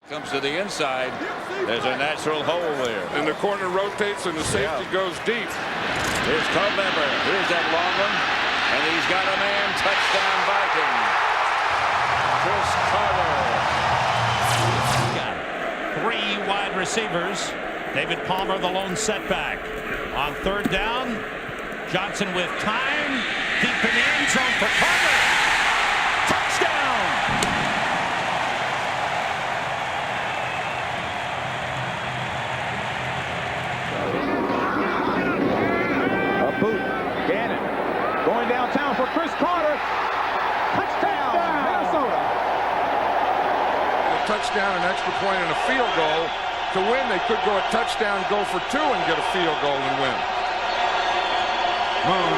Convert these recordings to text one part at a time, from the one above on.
Comes to the inside. There's a natural hole there. And the corner rotates and the safety goes deep. Here's Culpepper. Here's that long one. And he's got a man. Touchdown Viking. Cris Carter. Got 3 wide receivers. David Palmer, the lone setback. On 3rd down, Johnson with time. Deep in the end zone for Carter. Touchdown! A boot. Gannon going downtown for Cris Carter. Touchdown, Minnesota. A touchdown, an extra point, and a field goal. To win, they could go a touchdown, go for 2, and get a field goal and win. Moon.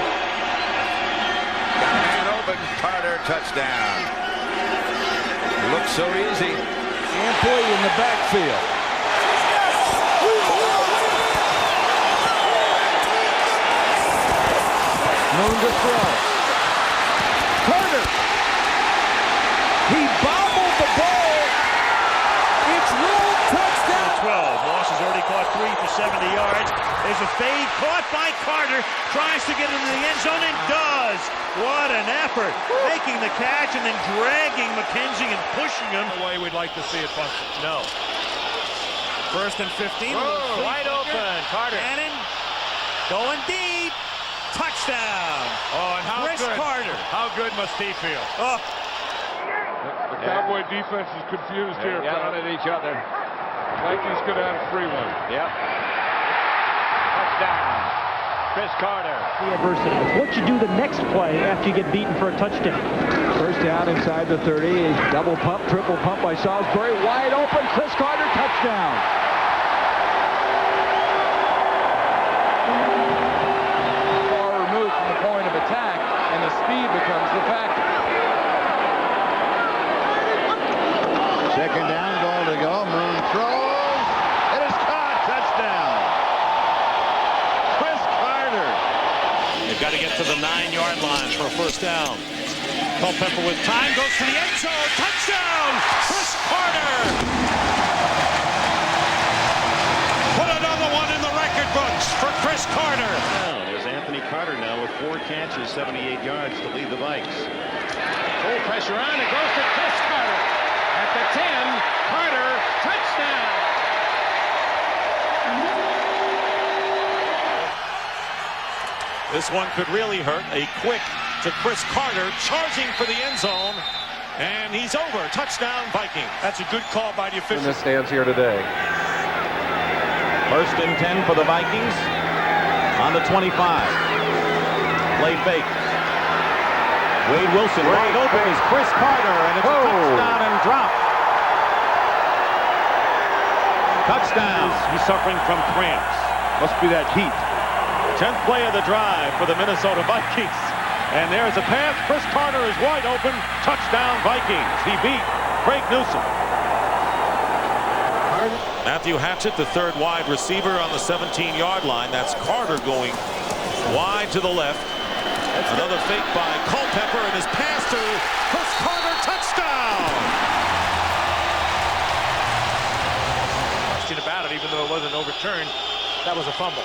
Got a man open. Carter, touchdown. Looks so easy. Amply in the backfield. Moon to throw. Carter. He bobbled the ball. It's ruled touchdown. 12. Moss has already caught 3 for 70 yards. There's a fade caught by Carter. Tries to get into the end zone and does. What an effort. Making the catch and then dragging McKenzie and pushing him. The way we'd like to see it function. No. 1st and 15. Whoa, Wide open. Carter. Cannon going deep. Touchdown. Oh, and how Cris good. Carter. How good must he feel? Oh. The Cowboy defense is confused here. Yelling at each other. Vikings could have a free one. Yep. Touchdown. Cris Carter. The adversity. It's what you do the next play after you get beaten for a touchdown. 1st down inside the 30. Double pump, triple pump by Salisbury. Wide open. Cris Carter, touchdown. Far removed from the point of attack, and the speed becomes the factor. 2nd down, goal to go. Moon throws. It is caught. Touchdown. Cris Carter. They've got to get to the 9-yard line for a 1st down. Culpepper with time goes to the end zone. Touchdown! Cris Carter! Put another one in the record books for Cris Carter. There's Anthony Carter now with 4 catches, 78 yards to lead the Vikes. Full pressure on. It goes to Cris Carter. At the 10, Carter, touchdown. This one could really hurt. A quick to Cris Carter, charging for the end zone, and he's over. Touchdown, Vikings. That's a good call by the official. This stands here today. 1st and 10 for the Vikings on the 25. Play fake. Wade Wilson wide open is Cris Carter, and it's a touchdown and drop. Touchdown. He's suffering from cramps. Must be that heat. 10th play of the drive for the Minnesota Vikings. And there's a pass. Cris Carter is wide open. Touchdown Vikings. He beat Craig Newsom. Matthew Hatchett, the 3rd wide receiver on the 17-yard line. That's Carter going wide to the left. Another fake by Culpepper, and his pass to Cris Carter. Touchdown! Question about it, even though it wasn't overturned. That was a fumble.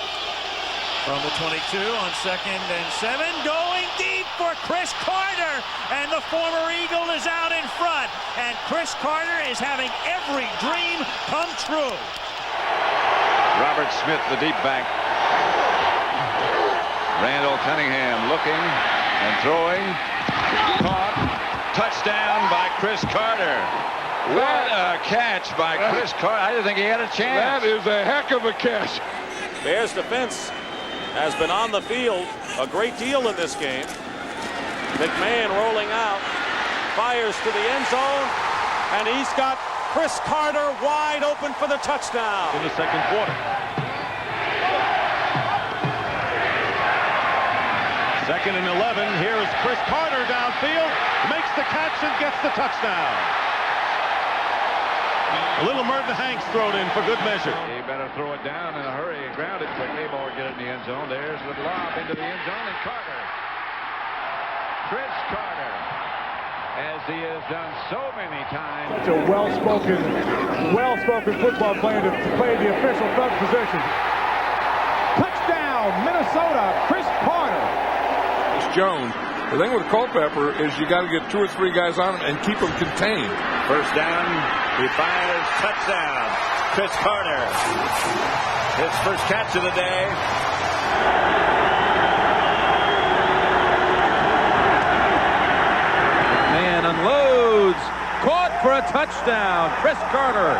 From the 22 on 2nd and 7, going deep for Cris Carter, and the former Eagle is out in front, and Cris Carter is having every dream come true. Robert Smith, the deep back. Randall Cunningham looking and throwing. Caught. Touchdown by Cris Carter. What a catch by Cris Carter. I didn't think he had a chance. That is a heck of a catch. Bears defense has been on the field a great deal in this game. McMahon rolling out, fires to the end zone, and he's got Cris Carter wide open for the touchdown. In the 2nd quarter. 2nd and 11. Here is Cris Carter downfield, makes the catch and gets the touchdown. A little Merton Hanks thrown in for good measure. He better throw it down in a hurry and ground it quickly. Ball get it in the end zone. There's the lob into the end zone, and Carter. Cris Carter as he has done so many times. Such a well-spoken football player to play the official thug position. Touchdown, Minnesota, Cris Carter. It's Jones. The thing with Culpepper is you got to get 2 or 3 guys on him and keep them contained. First down, he fires, touchdown, Cris Carter. His first catch of the day. Man unloads, caught for a touchdown, Cris Carter.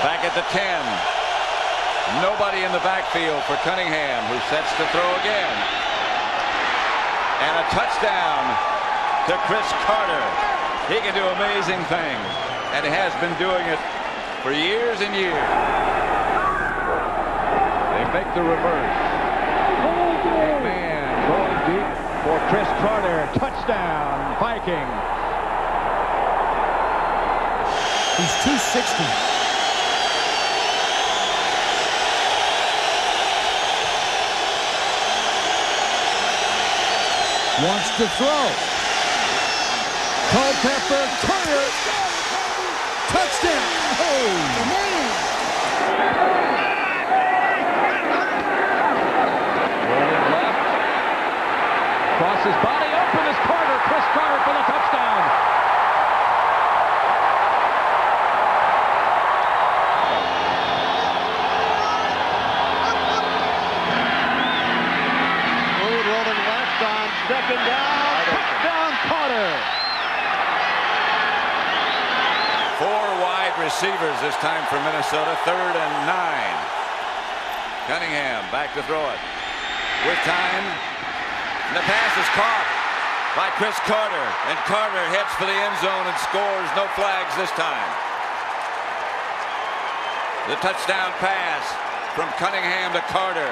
Back at the 10. Nobody in the backfield for Cunningham, who sets to throw again. And a touchdown to Cris Carter. He can do amazing things, and he has been doing it for years and years. They make the reverse. Man, going deep for Cris Carter. Touchdown, Viking. He's 260. Wants to throw. Culpepper, Carter, touchdown. Oh, man. Rolling left. Crosses body open is Carter. Cris Carter for the touchdown. Rolling left on second down. Touchdown, Carter. 4 wide receivers this time for Minnesota. 3rd and 9. Cunningham back to throw it. With time. And the pass is caught by Cris Carter. And Carter heads for the end zone and scores. No flags this time. The touchdown pass from Cunningham to Carter.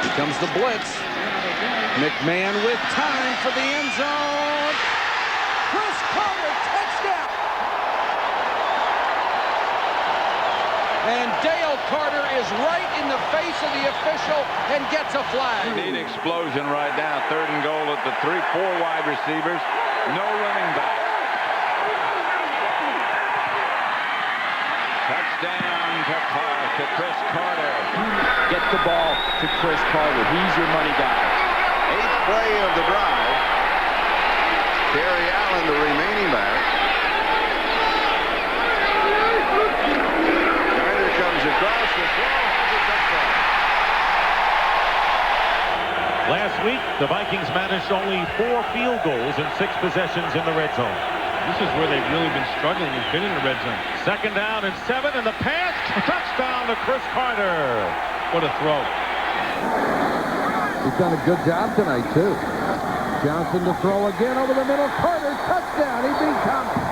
Here comes the blitz. McMahon with time for the end zone. Cris Carter, touchdown. And Dale Carter is right in the face of the official and gets a flag. Need explosion right now. 3rd and goal at the 3-4 wide receivers. No running back. Touchdown to Cris Carter. Get the ball to Cris Carter. He's your money guy. 8th play of the drive. Terry Allen, the remaining back. Carter comes across the throw. Last week, the Vikings managed only 4 field goals in 6 possessions in the red zone. This is where they've really been struggling. They've been in the red zone. 2nd down and 7, and the pass, touchdown to Cris Carter. What a throw. He's done a good job tonight, too. Johnson to throw again over the middle. Carter, touchdown. He beat Thompson.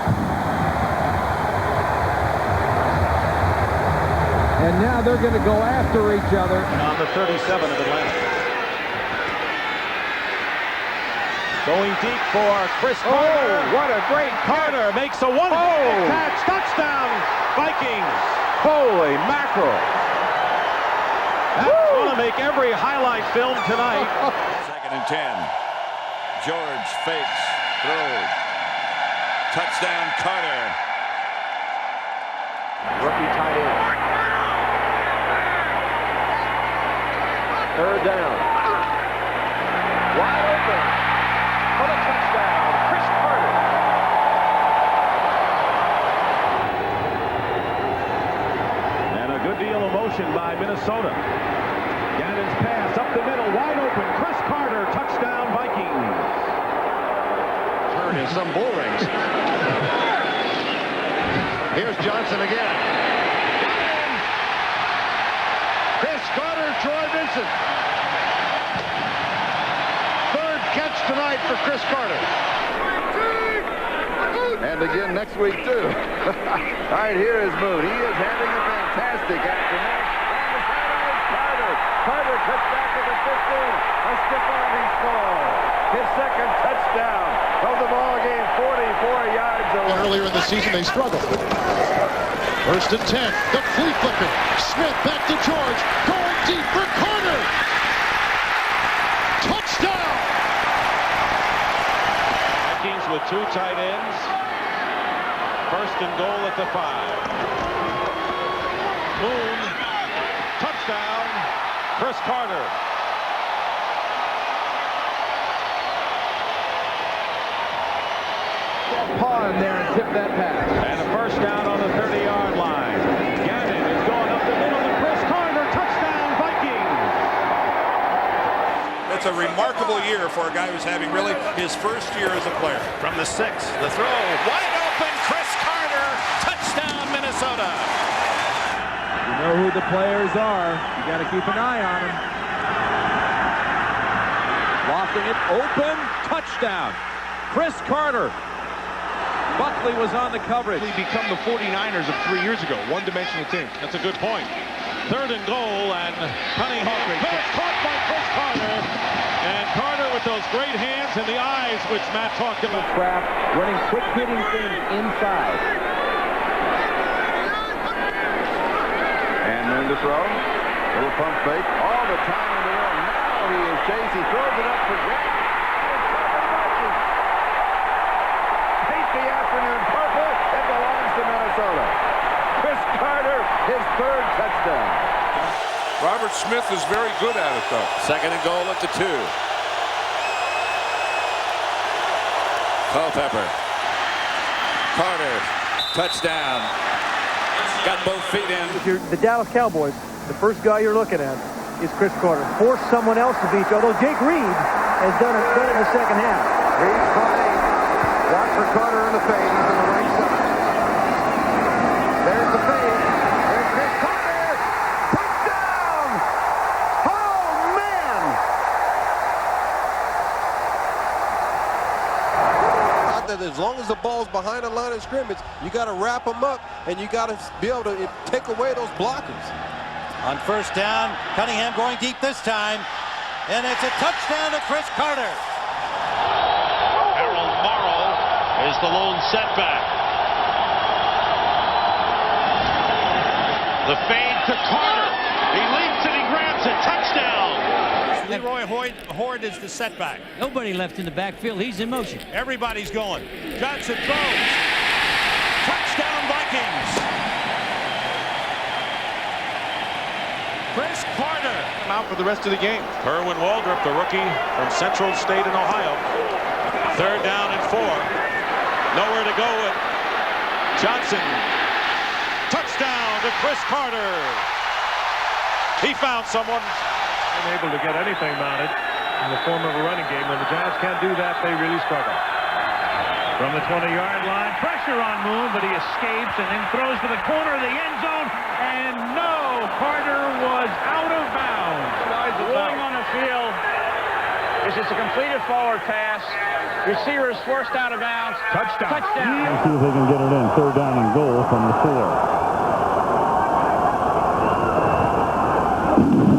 And now they're going to go after each other. On the 37 of Atlanta. Going deep for Cris Carter. Oh, what a great Carter makes a one-handed catch. Touchdown, Vikings. Holy mackerel. That's going to make every highlight film tonight. 2nd and 10. George fakes, throws. Touchdown, Carter. Rookie tight end. 3rd down. Wide open. For the touchdown, Cris Carter. And a good deal of motion by Minnesota. Gannon's pass up the middle, wide open. Cris Carter, touchdown, Vikings. Turn in some bull rings. Here's Johnson again. Cris Carter, Troy Vincent. 3rd catch tonight for Cris Carter. And again next week, too. All right, here is Moon. He is having a fantastic afternoon. Carter cuts back to the 15. A stiff-arm, he scores. His 2nd touchdown of the ball game, 44 yards away. Earlier in the season, they struggled. 1st and 10. The flea flicker. Smith back to George. Going deep for Carter. with two tight ends. First and goal at the 5. Moon, touchdown, Cris Carter. Paw in there and tip that pass. And a first down on the 30-yard line. Gannon is going up the middle to Cris Carter. Touchdown, Vikings. It's a remarkable year for a guy who's having really his first year as a player. From the 6, the throw, wide open, Cris Carter. Touchdown, Minnesota. You know who the players are. You got to keep an eye on them. Lofting it, open, touchdown. Cris Carter. Buckley was on the coverage. He become the 49ers of 3 years ago. One-dimensional team. That's a good point. Third and goal, and Cunningham caught by Cris Carter. And Carter with those great hands and the eyes, which Matt talked about. Trap, running quick hitting things inside. And Moon to throw. Little pump fake. All the time in the world. Now he is chased. He throws it up for grabs. The afternoon purple. It belongs to Minnesota. Cris Carter, his 3rd touchdown. Robert Smith is very good at it, though. Second and goal at the 2. Culpepper. Carter. Touchdown. Got both feet in. If you're the Dallas Cowboys, the first guy you're looking at is Cris Carter. Force someone else to beat you, although Jake Reed has done it better in the second half. Reed caught 8. Watch for Carter in the fade. He's on the right side. There's the fade. There's Cris Carter. Touchdown! Oh, man! That as long as the ball's behind the line of scrimmage, you got to wrap them up, and you got to be able to take away those blockers. On first down, Cunningham going deep this time, and it's a touchdown to Cris Carter. Is the lone setback. The fade to Carter. He leaps and he grabs it. Touchdown. Leroy Horde is the setback. Nobody left in the backfield. He's in motion. Everybody's going. Johnson throws. Touchdown, Vikings. Cris Carter. Out for the rest of the game. Kerwin Waldrop, the rookie from Central State in Ohio. Third down and 4. Nowhere to go with Johnson. Touchdown to Cris Carter. He found someone. Unable to get anything mounted in the form of a running game. When the Giants can't do that, they really struggle. From the 20-yard line, pressure on Moon, but he escapes and then throws to the corner of the end zone. And no, Carter was out of bounds. Rolling on the field. This is a completed forward pass. Receiver is forced out of bounds. Touchdown. Touchdown. Let's see if they can get it in. 3rd down and goal from the 4.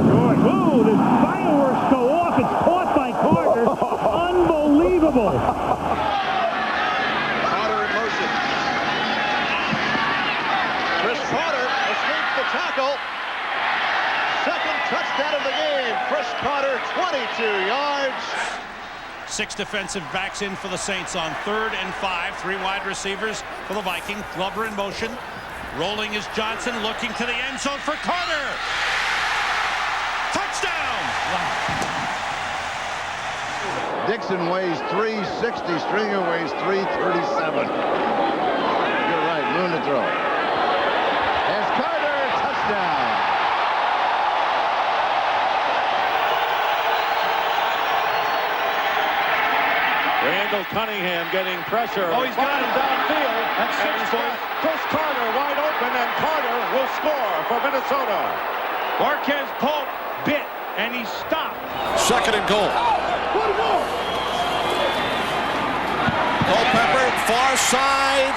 Good. Whoa, the fireworks go off. It's caught by Carter. Unbelievable. Carter in motion. Cris Carter escapes the tackle. Second touchdown of the game. Cris Carter, 22 yards. 6 defensive backs in for the Saints on 3rd and 5. 3 wide receivers for the Vikings. Glover in motion. Rolling is Johnson, looking to the end zone for Carter. Touchdown! Dixon weighs 360. Stringer weighs 337. You're right. Moon to throw. There's Carter. Touchdown. Randall Cunningham getting pressure. Oh, he's got him downfield. That's 6 points. Cris Carter wide open, and Carter will score for Minnesota. Marquez Polk bit, and he stopped. Second and goal. Culpepper, far side.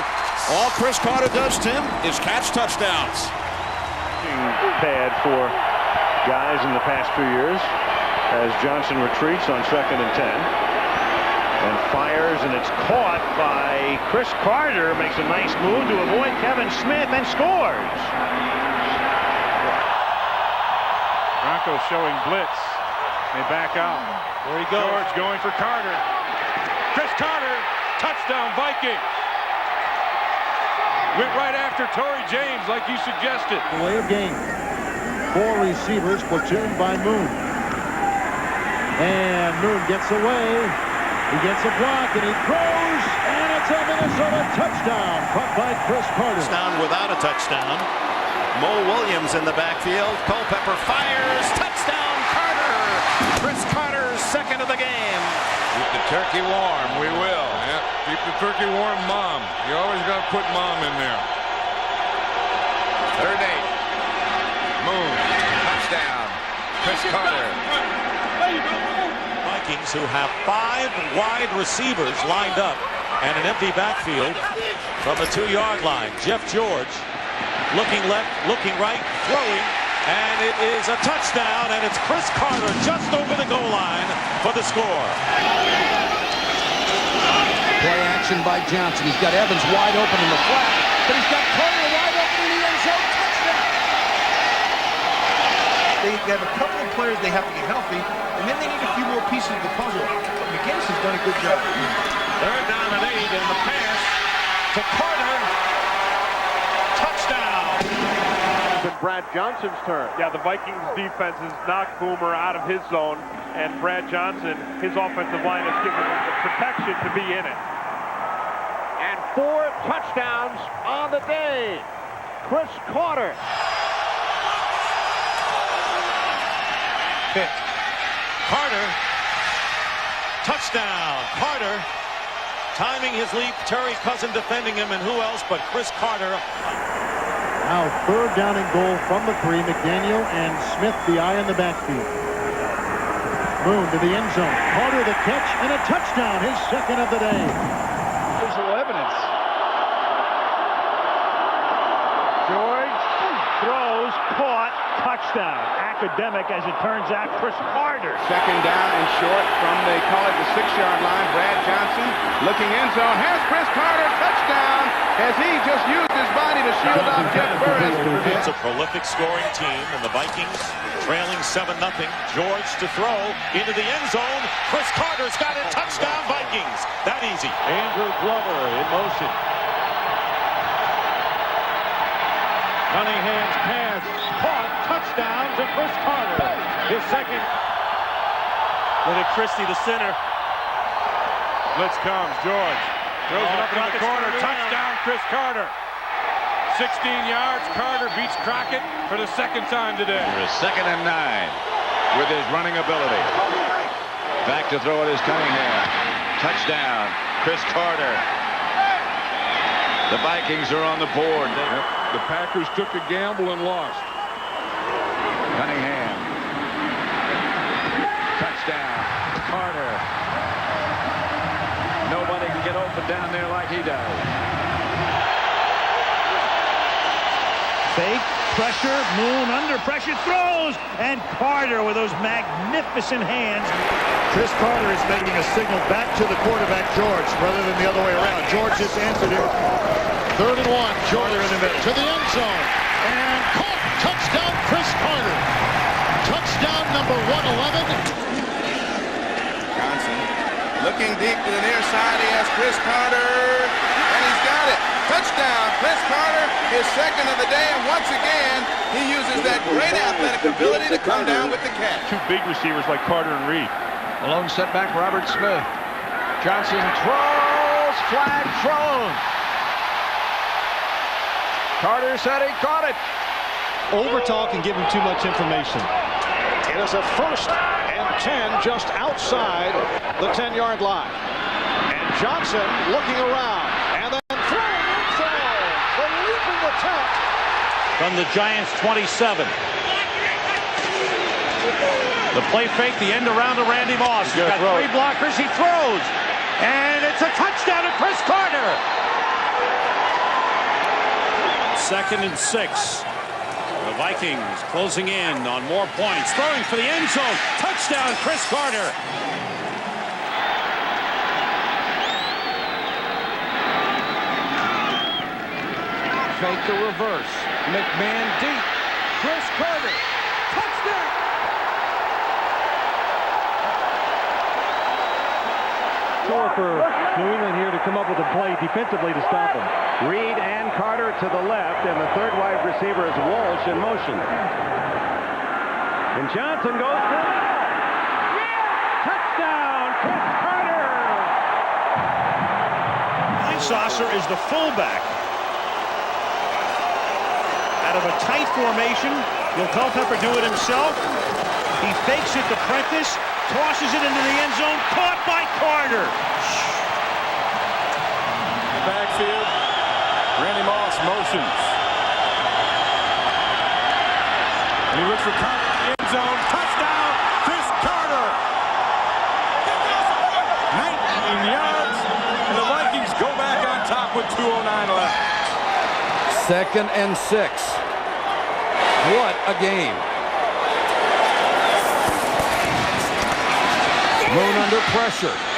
All Cris Carter does, Tim, is catch touchdowns. Pad for guys in the past 2 years as Johnson retreats on 2nd and 10. And fires, and it's caught by Cris Carter. Makes a nice move to avoid Kevin Smith and scores. Broncos showing blitz. They back out. There he goes. George going for Carter. Cris Carter, touchdown Vikings. Went right after Torrey James like you suggested. Delay of game. 4 receivers platooned by Moon. And Moon gets away. He gets a block and he throws. And it's a Minnesota touchdown. Caught by Cris Carter. Down without a touchdown. Mo Williams in the backfield. Culpepper fires. Touchdown Carter. Cris Carter's second of the game. Keep the turkey warm. We will. Yep. Keep the turkey warm, Mom. You always got to put Mom in there. 3rd and 8. Moon. Touchdown. Cris Carter. Vikings, who have 5 wide receivers lined up and an empty backfield from the 2-yard line. Jeff George looking left, looking right, throwing, and it is a touchdown, and it's Cris Carter just over the goal line for the score. Play action by Johnson. He's got Evans wide open in the flat, but he's got Carter wide open in the end zone. Touchdown! They have a couple of players they have to get healthy, and then they need a few more pieces of the puzzle. But McGinnis has done a good job. 3rd down and 8, and the pass to Carter. Touchdown! It's Brad Johnson's turn. Yeah, the Vikings defense has knocked Boomer out of his zone, and Brad Johnson, his offensive line has given him the protection to be in it. And 4 touchdowns on the day. Cris Carter. Pick. Carter. Touchdown. Carter timing his leap. Terry Cousin defending him, and who else but Cris Carter. Now 3rd down and goal from the 3. McDaniel and Smith the eye in the backfield. Moon to the end zone. Carter the catch and a touchdown. His second of the day. Visual evidence. George throws, caught, touchdown. Academic, as it turns out, Cris Carter. 2nd down and short from, they call it the 6-yard line. Brad Johnson looking end zone. Has Cris Carter. Touchdown. As he just used his body to shield off Jeff Burris. It's a prolific scoring team, and the Vikings trailing 7-0. George to throw into the end zone. Cris Carter's got it. Touchdown Vikings. That easy. Andrew Glover in motion. Cunningham's pass caught. Touchdown to Cris Carter. His second. Look at Christie, the center. Blitz comes. George throws it up in the corner. Touchdown, Cris Carter. 16 yards. Carter beats Crockett for the 2nd time today. For his 2nd and 9 with his running ability. Back to throw it is Cunningham. Touchdown, Cris Carter. The Vikings are on the board. The Packers took a gamble and lost. Cunningham. Touchdown, Carter. Nobody can get open down there like he does. Fake, pressure, Moon under pressure, throws, and Carter with those magnificent hands. Cris Carter is making a signal back to the quarterback, George, rather than the other way around. George just answered it. 3rd and 1. George in the middle to the end zone. And caught. Touchdown, Cris Carter. Touchdown number 111. Johnson looking deep to the near side. He has Cris Carter. And he's got it. Touchdown, Cris Carter, his 2nd of the day. And once again, he uses that great athletic ability to come down with the catch. 2 big receivers like Carter and Reed. The lone setback, Robert Smith. Johnson throws. Flag thrown. Carter said he caught it. Overtalk and give him too much information. It is a 1st and 10 just outside the 10-yard line. And Johnson looking around and then throwing inside. The leaping attack. From the Giants 27. The play fake, the end around to Randy Moss. He's got 3 blockers. He throws. And it's a touchdown to Cris Carter. 2nd and 6. The Vikings closing in on more points. Throwing for the end zone. Touchdown, Cris Carter. Fake the reverse. McMahon deep. Cris Carter. Touchdown. Short call for New England here to come up with a play defensively to stop him. Reed and Carter to the left, and the third wide receiver is Walsh in motion. And Johnson goes for the middle. Touchdown, Cris Carter! Saucer is the fullback. Out of a tight formation, will Culpepper do it himself? He fakes it to Prentice, tosses it into the end zone, caught by Carter. Backfield, Randy Moss motions. And he looks for Carter in the end zone. Touchdown, Cris Carter. 19 yards, and the Vikings go back on top with 2:09 left. 2nd and 6. What a game. Moon under pressure.